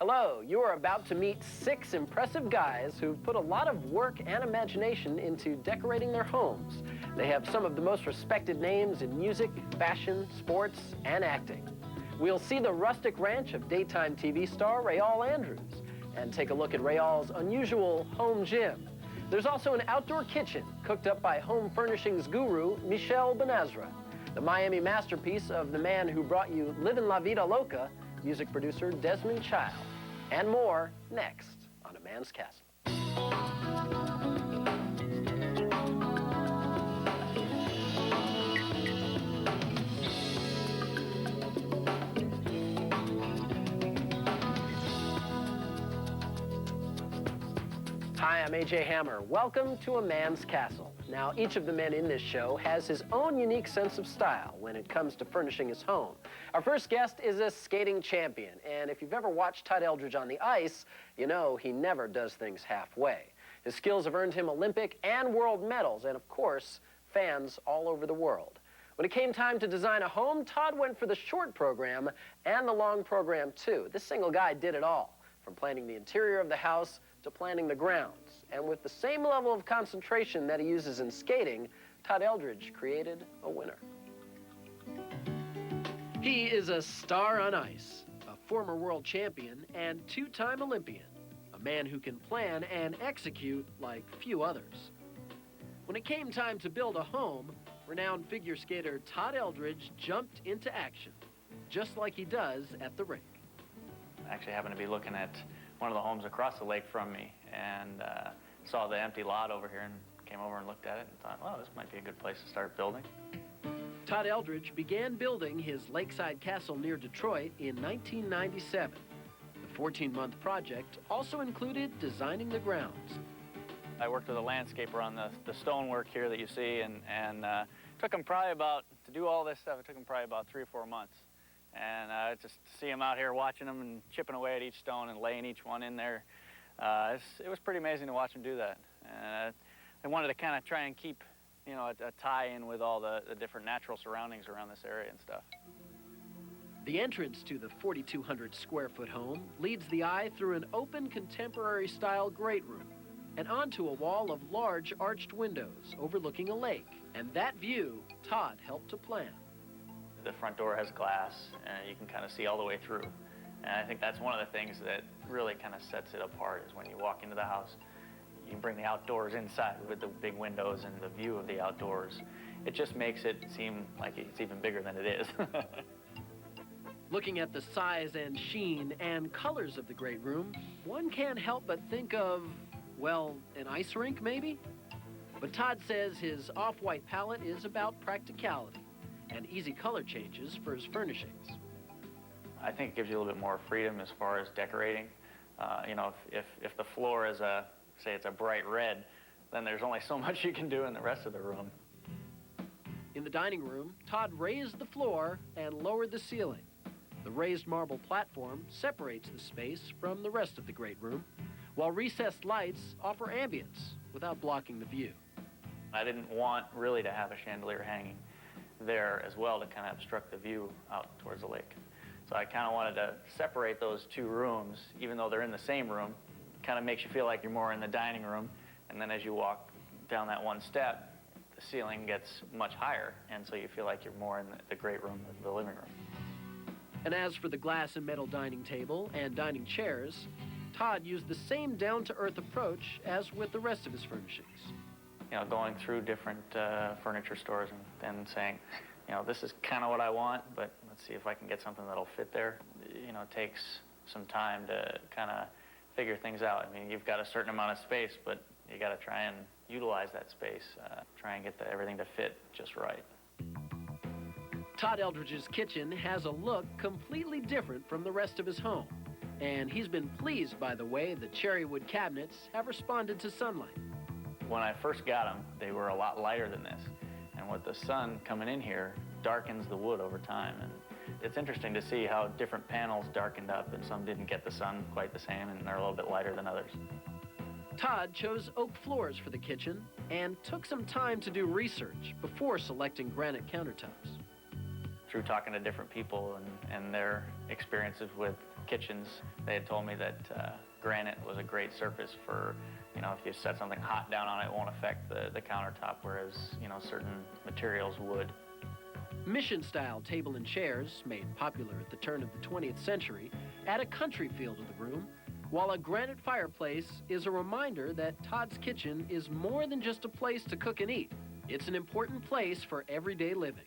Hello, you are about to meet 6 impressive guys who've put a lot of work and imagination into decorating their homes. They have some of the most respected names in music, fashion, sports, and acting. We'll see the rustic ranch of daytime TV star Raul Andrews and take a look at Raul's unusual home gym. There's also an outdoor kitchen cooked up by home furnishings guru Michelle Benazra, the Miami masterpiece of the man who brought you Livin' La Vida Loca, music producer Desmond Child, and more next on A Man's Castle. Hi, I'm A.J. Hammer. Welcome to A Man's Castle. Now, each of the men in this show has his own unique sense of style when it comes to furnishing his home. Our first guest is a skating champion, and if you've ever watched Todd Eldredge on the ice, you know he never does things halfway. His skills have earned him Olympic and world medals, and of course, fans all over the world. When it came time to design a home, Todd went for the short program and the long program too. This single guy did it all, from planning the interior of the house to planning the grounds. And with the same level of concentration that he uses in skating, Todd Eldredge created a winner. He is a star on ice, a former world champion and 2-time Olympian, a man who can plan and execute like few others. When it came time to build a home, renowned figure skater Todd Eldredge jumped into action, just like he does at the rink. I actually happened to be looking at one of the homes across the lake from me and saw the empty lot over here and came over and looked at it and thought, well, this might be a good place to start building. Todd Eldredge began building his lakeside castle near Detroit in 1997. The 14-month project also included designing the grounds. I worked with a landscaper on the stonework here that you see, and took him probably about, to do all this stuff, it took him probably about 3 or 4 months. And just to see him out here watching them and chipping away at each stone and laying each one in there, it was pretty amazing to watch him do that. And I wanted to kind of try and keep, you know, a tie-in with all the different natural surroundings around this area and stuff. The entrance to the 4,200 square foot home leads the eye through an open contemporary style great room and onto a wall of large arched windows overlooking a lake. And that view, Todd helped to plan. The front door has glass, and you can kind of see all the way through. And I think that's one of the things that really kind of sets it apart is when you walk into the house, you bring the outdoors inside with the big windows and the view of the outdoors. It just makes it seem like it's even bigger than it is. Looking at the size and sheen and colors of the great room, one can't help but think of, well, an ice rink maybe? But Todd says his off-white palette is about practicality and easy color changes for his furnishings. I think it gives you a little bit more freedom as far as decorating. You know, if the floor is say it's a bright red, then there's only so much you can do in the rest of the room. In the dining room, Todd raised the floor and lowered the ceiling. The raised marble platform separates the space from the rest of the great room, while recessed lights offer ambience without blocking the view. I didn't want really to have a chandelier hanging there as well to kind of obstruct the view out towards the lake. So I kind of wanted to separate those 2 rooms, even though they're in the same room. Kind of makes you feel like you're more in the dining room, and then as you walk down that one step, the ceiling gets much higher, and so you feel like you're more in the great room, the living room. And as for the glass and metal dining table and dining chairs, Todd used the same down-to-earth approach as with the rest of his furnishings. You know, going through different furniture stores and saying, you know, this is kind of what I want, but let's see if I can get something that'll fit there. You know, it takes some time to kind of figure things out. I mean, you've got a certain amount of space, but you got to try and utilize that space, try and get everything to fit just right. Todd Eldredge's kitchen has a look completely different from the rest of his home, and he's been pleased by the way the cherry wood cabinets have responded to sunlight. When I first got them, they were a lot lighter than this. And with the sun coming in here, darkens the wood over time. And it's interesting to see how different panels darkened up, and some didn't get the sun quite the same, and they're a little bit lighter than others. Todd chose oak floors for the kitchen and took some time to do research before selecting granite countertops. Through talking to different people and their experiences with kitchens, they had told me that granite was a great surface for, you know, if you set something hot down on it, it won't affect the countertop, whereas, you know, certain materials would. Mission-style table and chairs, made popular at the turn of the 20th century, add a country feel to the room, while a granite fireplace is a reminder that Todd's kitchen is more than just a place to cook and eat. It's an important place for everyday living.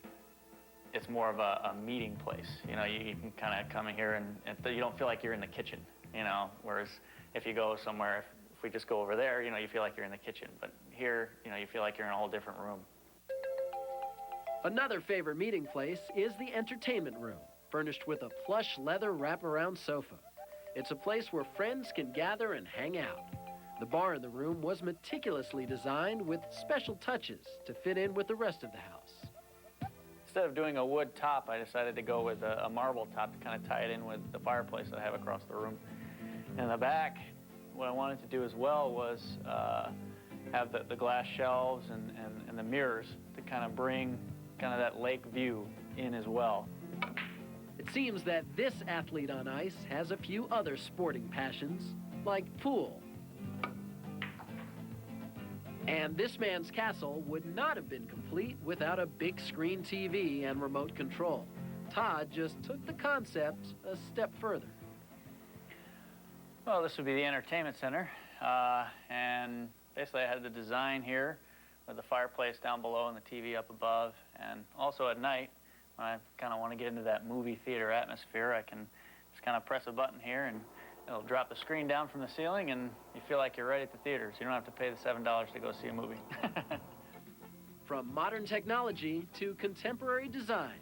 It's more of a meeting place. You know, you can kind of come in here and you don't feel like you're in the kitchen, you know, whereas if you go somewhere, if we just go over there, you know, you feel like you're in the kitchen. But here, you know, you feel like you're in a whole different room. Another favorite meeting place is the entertainment room, furnished with a plush leather wraparound sofa. It's a place where friends can gather and hang out. The bar in the room was meticulously designed with special touches to fit in with the rest of the house. Instead of doing a wood top, I decided to go with a marble top to kind of tie it in with the fireplace that I have across the room. In the back, what I wanted to do as well was have the glass shelves and the mirrors to kind of bring kind of that lake view in as well. It seems that this athlete on ice has a few other sporting passions, like pool. And this man's castle would not have been complete without a big screen TV and remote control. Todd just took the concept a step further. Well, this would be the entertainment center, and basically I had the design here with the fireplace down below and the TV up above, and also at night, when I kind of want to get into that movie theater atmosphere, I can just kind of press a button here and it'll drop the screen down from the ceiling and you feel like you're right at the theater, so you don't have to pay the $7 to go see a movie. From modern technology to contemporary design,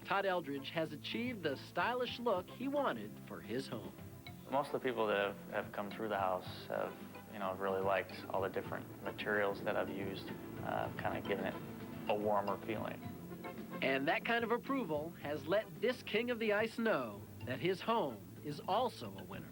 Todd Eldredge has achieved the stylish look he wanted for his home. Most of the people that have come through the house have, you know, really liked all the different materials that I've used, kind of giving it a warmer feeling. And that kind of approval has let this king of the ice know that his home is also a winner.